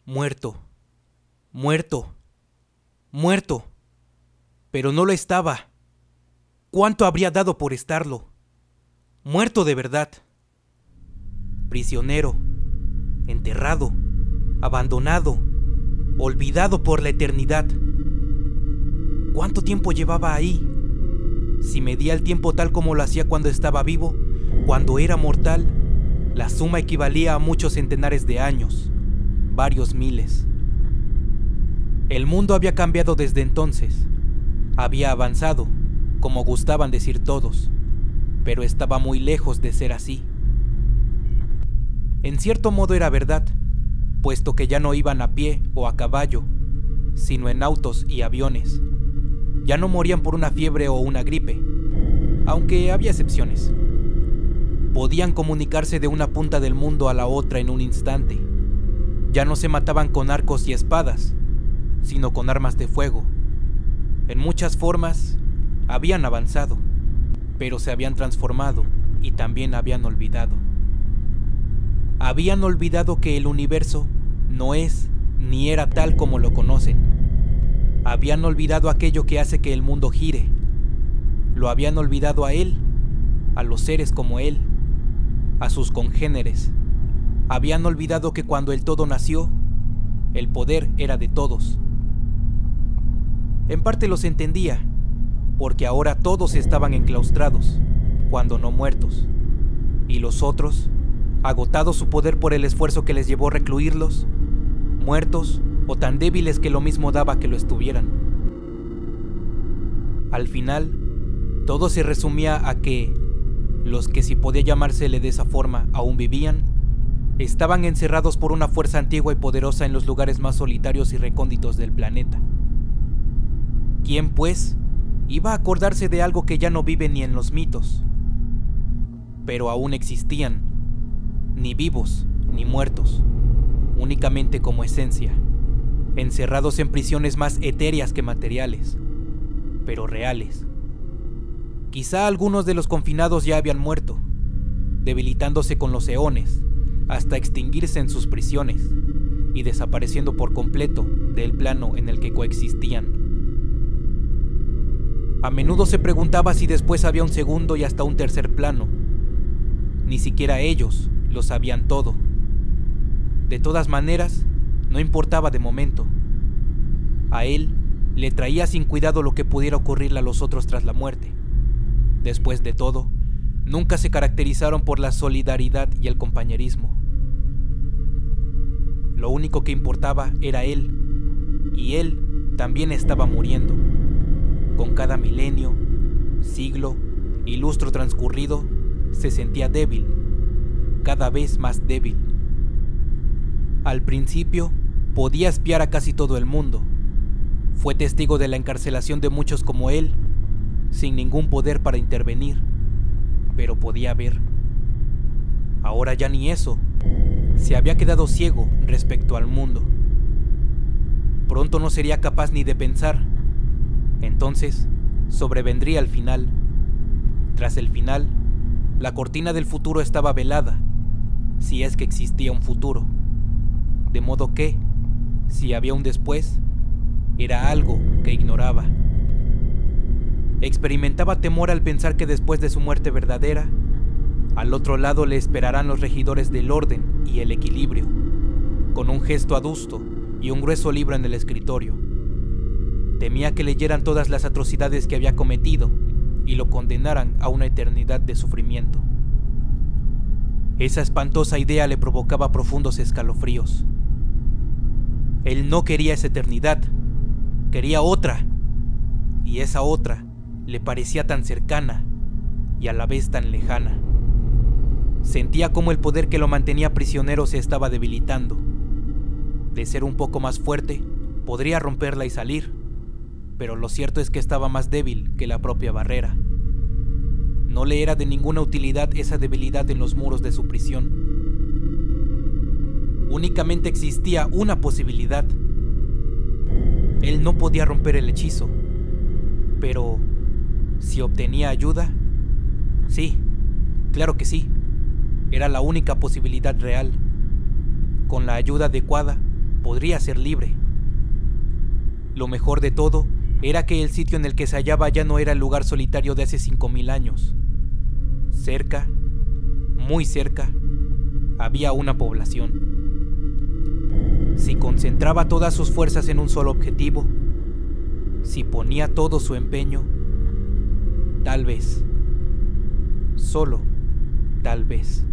Muerto, muerto, muerto. Pero no lo estaba. ¿Cuánto habría dado por estarlo? Muerto de verdad. Prisionero, enterrado, abandonado, olvidado por la eternidad. ¿Cuánto tiempo llevaba ahí? Si medía el tiempo tal como lo hacía cuando estaba vivo, cuando era mortal, la suma equivalía a muchos centenares de años, varios miles. El mundo había cambiado desde entonces. Había avanzado, como gustaban decir todos, pero estaba muy lejos de ser así. En cierto modo era verdad, puesto que ya no iban a pie o a caballo, sino en autos y aviones. Ya no morían por una fiebre o una gripe, aunque había excepciones. Podían comunicarse de una punta del mundo a la otra en un instante. Ya no se mataban con arcos y espadas, sino con armas de fuego. En muchas formas habían avanzado, pero se habían transformado y también habían olvidado. Habían olvidado que el universo no es ni era tal como lo conocen. Habían olvidado aquello que hace que el mundo gire. Lo habían olvidado a él, a los seres como él, a sus congéneres. Habían olvidado que cuando el todo nació, el poder era de todos. En parte los entendía, porque ahora todos estaban enclaustrados, cuando no muertos, y los otros, agotado su poder por el esfuerzo que les llevó recluirlos, muertos o tan débiles que lo mismo daba que lo estuvieran. Al final, todo se resumía a que los que, si podía llamársele de esa forma, aún vivían, estaban encerrados por una fuerza antigua y poderosa en los lugares más solitarios y recónditos del planeta. ¿Quién, pues, iba a acordarse de algo que ya no vive ni en los mitos? Pero aún existían, ni vivos ni muertos, únicamente como esencia, encerrados en prisiones más etéreas que materiales, pero reales. Quizá algunos de los confinados ya habían muerto, debilitándose con los eones, hasta extinguirse en sus prisiones y desapareciendo por completo del plano en el que coexistían. A menudo se preguntaba si después había un segundo y hasta un tercer plano. Ni siquiera ellos lo sabían todo. De todas maneras, no importaba de momento. A él le traía sin cuidado lo que pudiera ocurrirle a los otros tras la muerte. Después de todo, nunca se caracterizaron por la solidaridad y el compañerismo. Lo único que importaba era él, y él también estaba muriendo. Con cada milenio, siglo y lustro transcurrido, se sentía débil, cada vez más débil. Al principio, podía espiar a casi todo el mundo. Fue testigo de la encarcelación de muchos como él, sin ningún poder para intervenir, pero podía ver. Ahora ya ni eso. Se había quedado ciego respecto al mundo. Pronto no sería capaz ni de pensar. Entonces, sobrevendría el final. Tras el final, la cortina del futuro estaba velada, si es que existía un futuro. De modo que, si había un después, era algo que ignoraba. Experimentaba temor al pensar que después de su muerte verdadera, al otro lado le esperarán los regidores del orden y el equilibrio, con un gesto adusto y un grueso libro en el escritorio. Temía que leyeran todas las atrocidades que había cometido y lo condenaran a una eternidad de sufrimiento. Esa espantosa idea le provocaba profundos escalofríos. Él no quería esa eternidad, quería otra, y esa otra le parecía tan cercana y a la vez tan lejana. Sentía como el poder que lo mantenía prisionero se estaba debilitando. De ser un poco más fuerte, podría romperla y salir, pero lo cierto es que estaba más débil que la propia barrera. No le era de ninguna utilidad esa debilidad en los muros de su prisión. Únicamente existía una posibilidad. Él no podía romper el hechizo, pero si obtenía ayuda, sí, claro que sí, era la única posibilidad real. Con la ayuda adecuada, podría ser libre. Lo mejor de todo era que el sitio en el que se hallaba ya no era el lugar solitario de hace 5000 años. Cerca, muy cerca, había una población. Si concentraba todas sus fuerzas en un solo objetivo, si ponía todo su empeño, tal vez, solo tal vez,